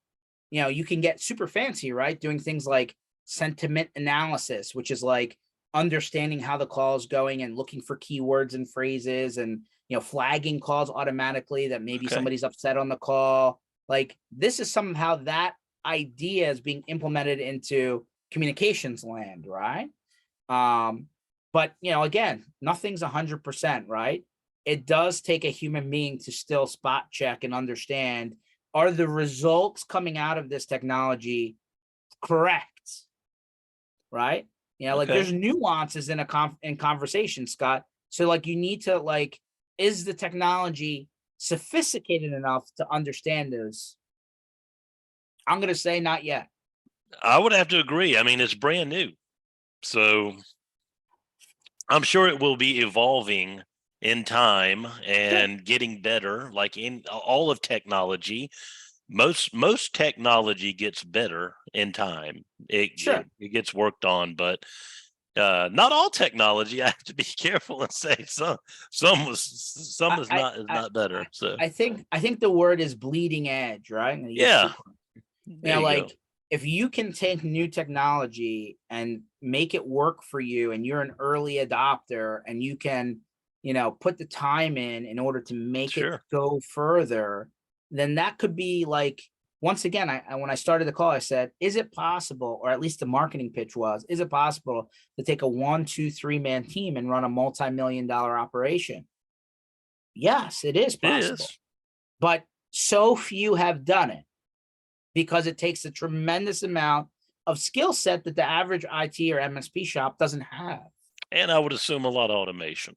you can get super fancy, right? Doing things like sentiment analysis, which is like understanding how the call is going and looking for keywords and phrases and, flagging calls automatically that maybe Okay. somebody's upset on the call. Like, this is somehow that idea is being implemented into communications land, right? But again, nothing's 100%, right? It does take a human being to still spot check and understand, are the results coming out of this technology correct? Right? Like, Okay. there's nuances in in conversation, Scott. So like, you need to like, is the technology sophisticated enough to understand this? I'm going to say not yet. I would have to agree. I mean, it's brand new. So I'm sure it will be evolving in time and getting better, like in all of technology. Most technology gets better in time. Sure. It gets worked on, but not all technology. I have to be careful and say some is not better. So I think the word is bleeding edge, right? I'm gonna use yeah, super. there you go. Like, if you can take new technology and make it work for you, and you're an early adopter, and you can, put the time in order to make it Sure. go further, then that could be like, once again, I when I started the call, I said, is it possible, or at least the marketing pitch was, is it possible to take a 1, 2, 3-man team and run a multi-million-dollar operation? Yes, it is It possible, is. but so few have done it, because it takes a tremendous amount of skill set that the average IT or MSP shop doesn't have. And I would assume a lot of automation.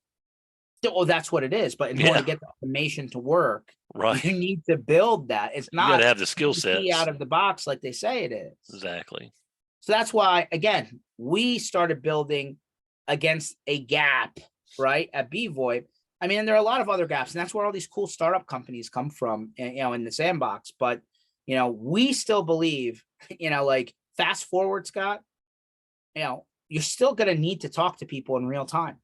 Oh, that's what it is. But in order Yeah, to get the automation to work, right. you need to build that. It's You got to not have the skill easy sets. out of the box like they say it is. Exactly. So that's why, again, we started building against a gap, right, at bvoip. I mean, and there are a lot of other gaps, and that's where all these cool startup companies come from, in the sandbox. But we still believe, like, fast forward, Scott, you're still going to need to talk to people in real time.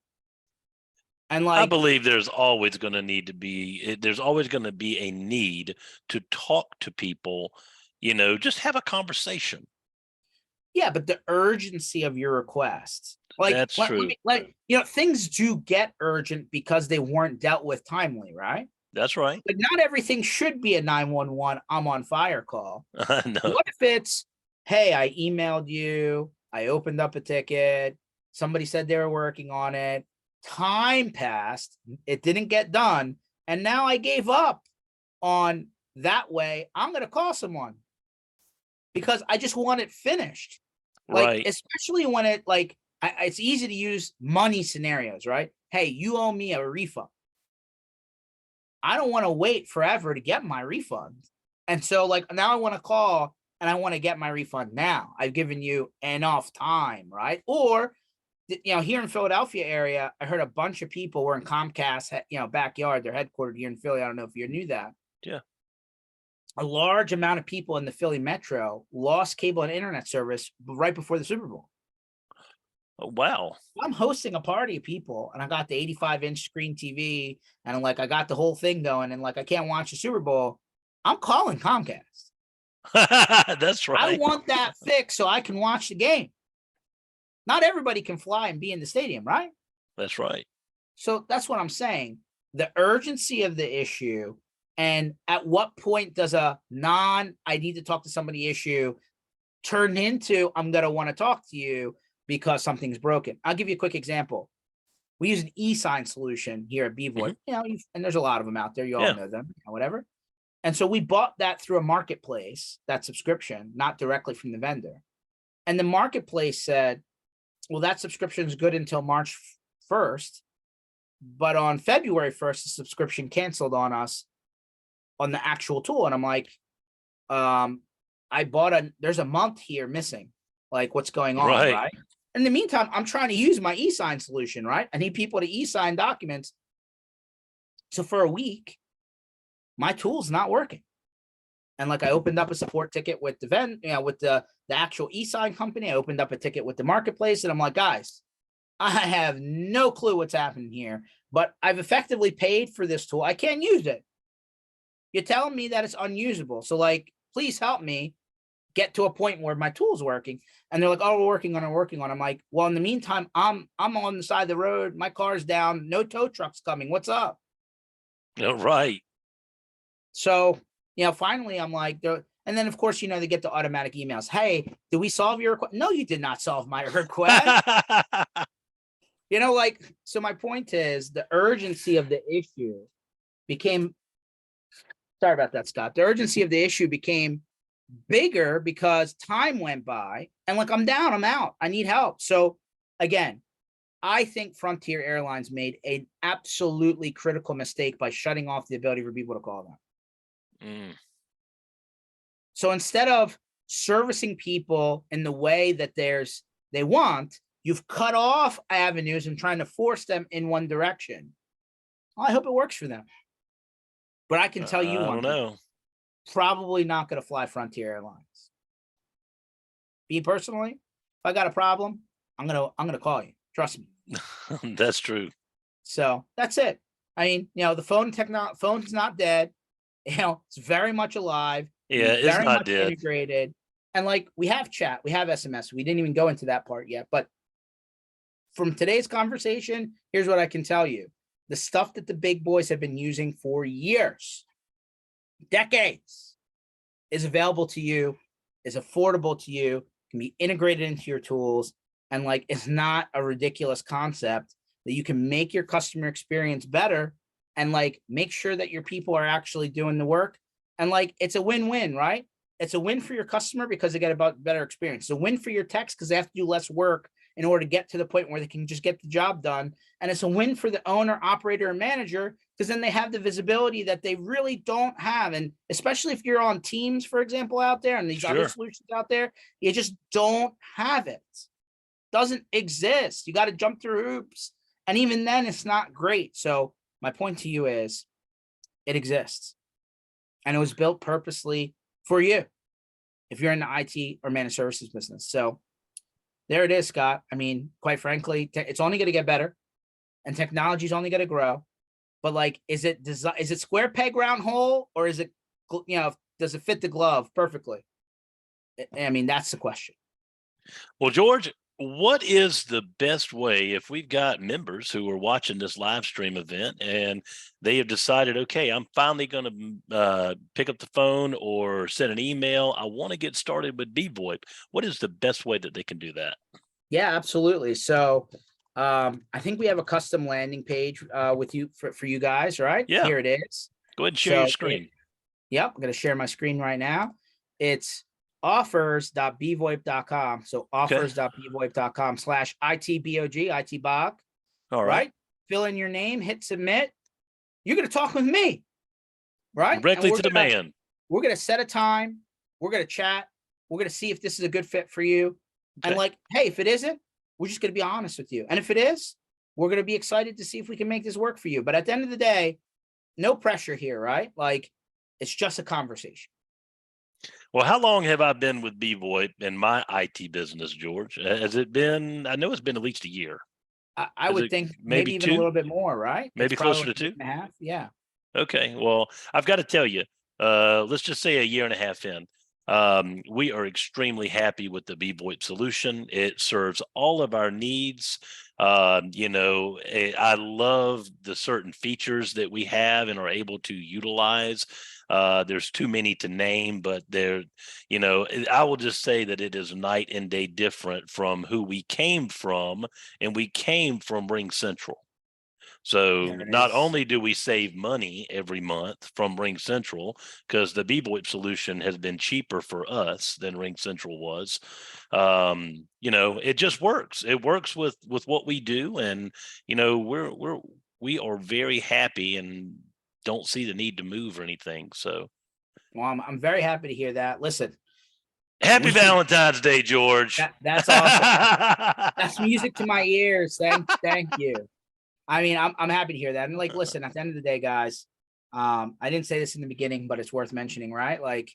And I like, believe there's always going to need to be there's always going to be a need to talk to people, just have a conversation. yeah, but the urgency of your requests, like, That's true. things do get urgent because they weren't dealt with timely, right? That's right. But not everything should be a 911, I'm on fire call. I know. What if it's, hey, I emailed you, I opened up a ticket, somebody said they were working on it, time passed, it didn't get done, and now I gave up on that way. I'm going to call someone because I just want it finished. Like, Right. especially when it's easy to use money scenarios, right? Hey, you owe me a refund. I don't want to wait forever to get my refund. And so, like, now I want to call and I want to get my refund now. I've given you enough time, right? Or, here in Philadelphia area, I heard a bunch of people were in Comcast, backyard. They're headquartered here in Philly. I don't know if you knew that. Yeah. A large amount of people in the Philly metro lost cable and internet service right before the Super Bowl. Oh, wow. I'm hosting a party of people, and I got the 85-inch screen TV, and I'm like, I got the whole thing going, and like, I can't watch the Super Bowl. I'm calling Comcast. That's I right. want that fixed so I can watch the game. Not everybody can fly and be in the stadium, right? That's right. So that's what I'm saying. The urgency of the issue, and at what point does a I need to talk to somebody issue turn into, I'm going to want to talk to you because something's broken? I'll give you a quick example. We use an e-sign solution here at bvoip, and there's a lot of them out there. You all Yeah. know them, whatever. And so we bought that through a marketplace, that subscription, not directly from the vendor. And the marketplace said, well, that subscription is good until March 1st. But on February 1st, the subscription canceled on us on the actual tool. And I'm like, there's a month here missing. Like, what's going on, Right. right? In the meantime, I'm trying to use my e-sign solution, right? I need people to e-sign documents. So for a week, my tool's not working. And like, I opened up a support ticket with the with the actual e-sign company. I opened up a ticket with the marketplace, and I'm like, guys, I have no clue what's happening here. but I've effectively paid for this tool. I can't use it. You're telling me that it's unusable. So like, please help me get to a point where my tool's working. And they're like, oh, we're working on it. I'm like, well, in the meantime, I'm on the side of the road. My car's down. No tow truck's coming. What's up? Right. So, finally I'm like, and then of course, they get the automatic emails. Hey, did we solve your request? No, you did not solve my request. So my point is the urgency of the issue became, sorry about that, Scott. The urgency of the issue became bigger because time went by and like, I'm down, I'm out, I need help. So again, I think Frontier Airlines made an absolutely critical mistake by shutting off the ability for people to call them. So instead of servicing people in the way that they want, you've cut off avenues and trying to force them in one direction. Well, I hope it works for them. But I can tell you I don't know. Probably not going to fly Frontier Airlines. Me personally, if I got a problem, I'm gonna call you. Trust me. That's true. So that's it. I mean, the phone's not dead. It's very much alive. Yeah, it's very not much dead. Integrated. And like, we have chat, we have SMS. We didn't even go into that part yet. But from today's conversation, here's what I can tell you. The stuff that the big boys have been using for years, decades, is available to you, is affordable to you, can be integrated into your tools. And like, it's not a ridiculous concept that you can make your customer experience better and like, make sure that your people are actually doing the work. And like, it's a win-win, right? It's a win for your customer because they get a better experience. It's a win for your techs because they have to do less work in order to get to the point where they can just get the job done. And it's a win for the owner, operator, and manager because then they have the visibility that they really don't have. And especially if you're on Teams, for example, out there and these other solutions out there, you just don't have it. Doesn't exist. You got to jump through hoops. And even then, it's not great. So my point to you is it exists. And it was built purposely for you if you're in the IT or managed services business. So there it is, Scott. I mean, quite frankly, it's only going to get better and technology is only going to grow. But like, is it square peg round hole, or is it, does it fit the glove perfectly? I mean, that's the question. Well, George, what is the best way if we've got members who are watching this live stream event and they have decided, okay, I'm finally going to pick up the phone or send an email. I want to get started with bvoip. What is the best way that they can do that? Yeah, absolutely. So I think we have a custom landing page with you for you guys, right? Yeah. Here it is. Go ahead and share your screen. Yep. I'm going to share my screen right now. It's offers.bvoip.com. So offers.bvoip.com/ITBOG, ITBOG. All right. Fill in your name, hit submit. You're going to talk with me, right? Directly to the man. We're going to set a time. We're going to chat. We're going to see if this is a good fit for you. Okay. And like, hey, if it isn't, we're just going to be honest with you. And if it is, we're going to be excited to see if we can make this work for you. But at the end of the day, no pressure here, right? Like, it's just a conversation. Well, how long have I been with bvoip in my IT business, George? Has it been, I know it's been at least a year. I would think maybe even 2? A little bit more, right? Maybe closer to 2 and a half. Yeah. Okay. Well, I've got to tell you, let's just say a year and a half in, we are extremely happy with the bvoip solution. It serves all of our needs. I love the certain features that we have and are able to utilize. There's too many to name, but I will just say that it is night and day different from who we came from, and we came from Ring Central. So not only do we save money every month from Ring Central, because the bvoip solution has been cheaper for us than Ring Central was, it just works. It works with what we do, and we are very happy and don't see the need to move or anything. So, well, I'm very happy to hear that. Listen. Happy Valentine's Day, George. That's awesome. That's music to my ears. Thank you. I mean, I'm happy to hear that. And like, listen, at the end of the day, guys, I didn't say this in the beginning, but it's worth mentioning, right? Like,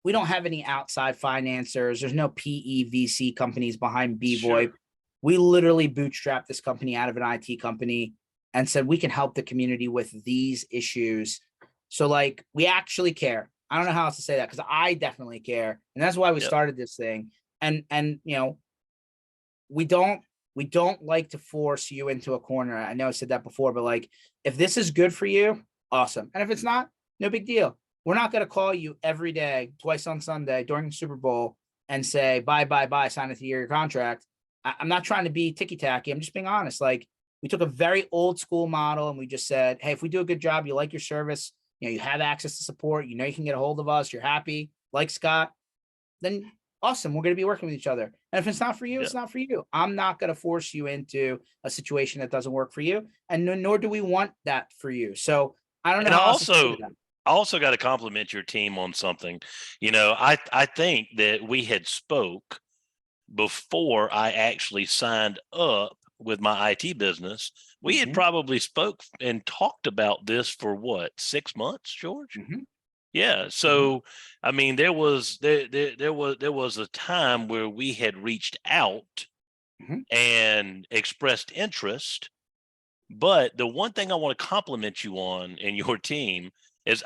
we don't have any outside financiers. There's no PE VC companies behind bvoip. Sure. We literally bootstrapped this company out of an IT company. and said, we can help the community with these issues. So like, we actually care. I don't know how else to say that, because I definitely care. And that's why we Yep. started this thing. And you know, we don't like to force you into a corner. I know I said that before, but like, if this is good for you, awesome. And if it's not, no big deal. We're not going to call you every day, twice on Sunday during the Super Bowl and say, bye, sign a 3-year contract. I'm not trying to be ticky tacky. I'm just being honest. Like, we took a very old school model and we just said, hey, if we do a good job, you like your service, you know, you have access to support, you know, you can get a hold of us, you're happy, like Scott, then awesome. We're going to be working with each other. And if it's not for you, it's not for you. I'm not going to force you into a situation that doesn't work for you. And nor do we want that for you. So I don't know And how else to say that. I also got to compliment your team on something. You know, I think that we had spoke before I actually signed up with my IT business. We had probably spoke and talked about this for what, 6 months, George? Yeah. So, I mean, there was a time where we had reached out and expressed interest. But the one thing I want to compliment you on and your team is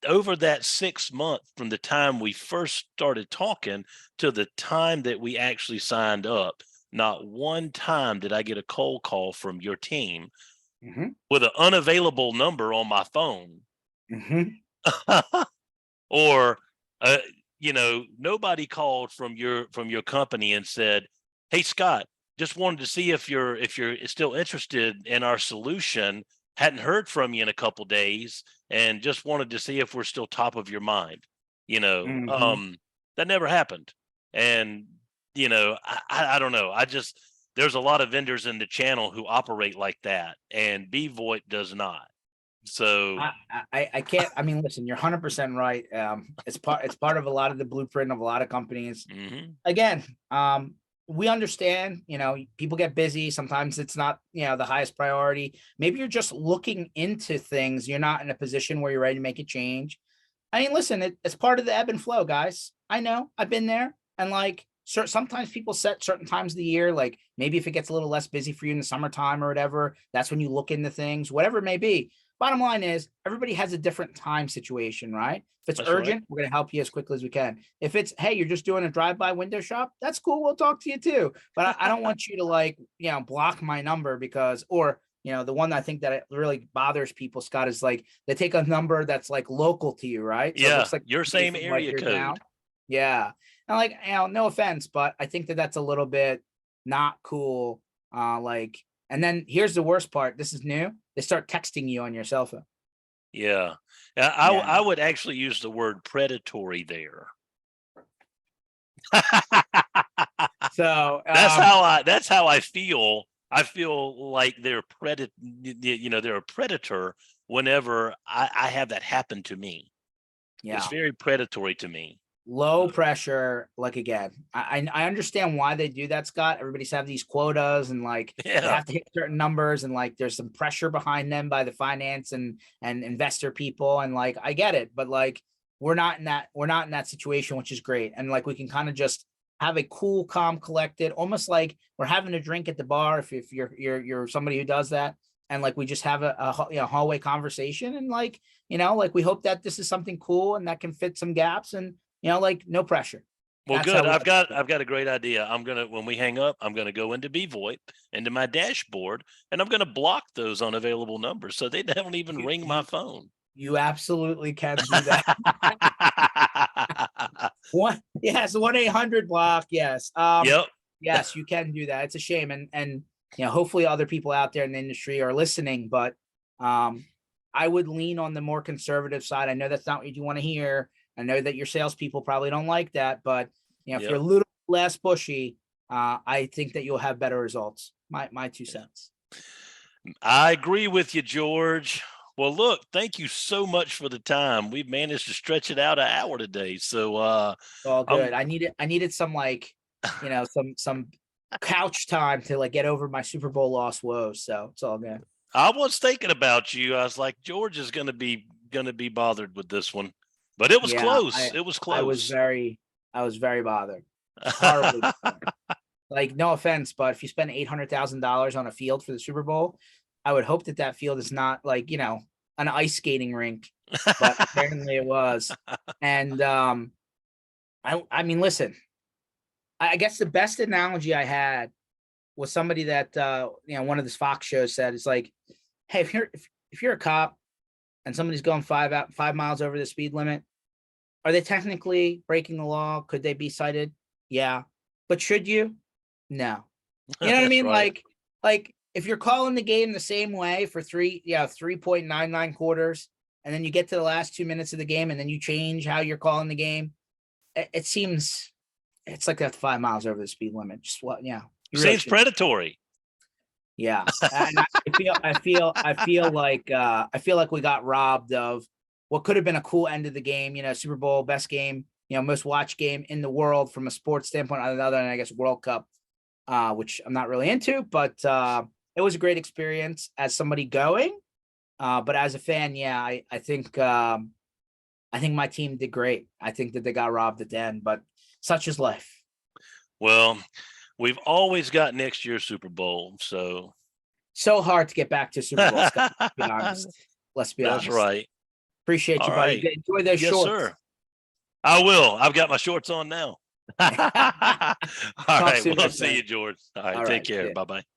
over that 6 month from the time we first started talking to the time that we actually signed up, not one time did I get a cold call from your team with an unavailable number on my phone. Or you know, nobody called from your company and said, hey Scott, just wanted to see if you're still interested in our solution, hadn't heard from you in a couple days and just wanted to see if we're still top of your mind. You know, that never happened. And you know, I don't know, I just, there's a lot of vendors in the channel who operate like that, and bvoip does not. So I can't. I mean, listen, you're 100% right. It's part of a lot of the blueprint of a lot of companies. Again, we understand. You know, people get busy. Sometimes it's not, you know, the highest priority. Maybe you're just looking into things. You're not in a position where you're ready to make a change. I mean, listen, it's part of the ebb and flow, guys. I know. I've been there, and like, sometimes people set certain times of the year. Like maybe if it gets a little less busy for you in the summertime or whatever, that's when you look into things. Whatever it may be. Bottom line is everybody has a different time situation, right? If it's That's urgent, right. we're going to help you as quickly as we can. If it's, hey, you're just doing a drive-by window shop, that's cool. We'll talk to you too. But I don't want you to like, you know, block my number because, or, you know, the one I think that really bothers people, Scott, is like they take a number that's like local to you, right? So it Yeah, looks like your somebody same from like area your code. town. Yeah. And like, you know, no offense, but I think that that's a little bit not cool. Like, and then here's the worst part. This is new. They start texting you on your cell phone. Yeah. Yeah. I would actually use the word predatory there. So That's how I feel. I feel like they're you know, they're a predator whenever I have that happen to me. It's yeah, very predatory to me. low pressure. Like again, I understand why they do that, Scott. Everybody's have these quotas and like they Yeah. have to hit certain numbers and like there's some pressure behind them by the finance and investor people and like I get it, but like we're not in that situation, which is great. And like we can kind of just have a cool, calm, collected, almost like we're having a drink at the bar. If you're somebody who does that, and like we just have a you know, hallway conversation and like, you know, like we hope that this is something cool and that can fit some gaps and, you know, like no pressure. Well, That's good. how we I've got a great idea. I'm gonna, when we hang up, I'm gonna go into bvoip, into my dashboard, and I'm gonna block those unavailable numbers so they don't even ring my phone. you absolutely can do that. Yes, 1-800 block. Yes. Yep. Yes, you can do that. It's a shame. And you know, hopefully other people out there in the industry are listening, but I would lean on the more conservative side. I know that's not what you want to hear. I know that your salespeople probably don't like that, but you know, if Yep. you're a little less pushy, I think that you'll have better results. My 2 cents. I agree with you, George. Well, look, thank you so much for the time. We've managed to stretch it out an hour today. So All I'm good. I needed some like, you know, some couch time to like get over my Super Bowl loss woes. So it's all good. I was thinking about you. I was like, George is gonna be bothered with this one. But it was Yeah, close. It was I was close. very bothered. Horribly bothered. Like, no offense, but if you spend $800,000 on a field for the Super Bowl, I would hope that that field is not like, an ice skating rink, but apparently it was. And I mean, listen, I guess the best analogy I had was somebody that one of the Fox shows said, it's like, hey, if you're a cop and somebody's going 5 miles over the speed limit, are they technically breaking the law? Could they be cited? Yeah. But should you? No. You know what I That's mean? right. Like if you're calling the game the same way for 3.99 quarters, and then you get to the last 2 minutes of the game and then you change how you're calling the game, it seems it's like that's 5 miles over the speed limit. Just what? Yeah. You really Seems shouldn't. predatory. Yeah. And I feel like we got robbed of what could have been a cool end of the game, Super Bowl, best game, most watched game in the world from a sports standpoint, other than I guess World Cup, which I'm not really into, but it was a great experience as somebody going. But as a fan, yeah, I think my team did great. I think that they got robbed at the end, but such is life. Well, we've always got next year's Super Bowl, so hard to get back to Super Bowl, Scott. Let's be honest. Let's be that's honest. right. Appreciate All you, buddy. right. Enjoy those Yes, shorts. sir. I will. I've got my shorts on now. All Talk right. soon, We'll my see friend. you, George. All right. All Take right, see care. ya. Bye bye.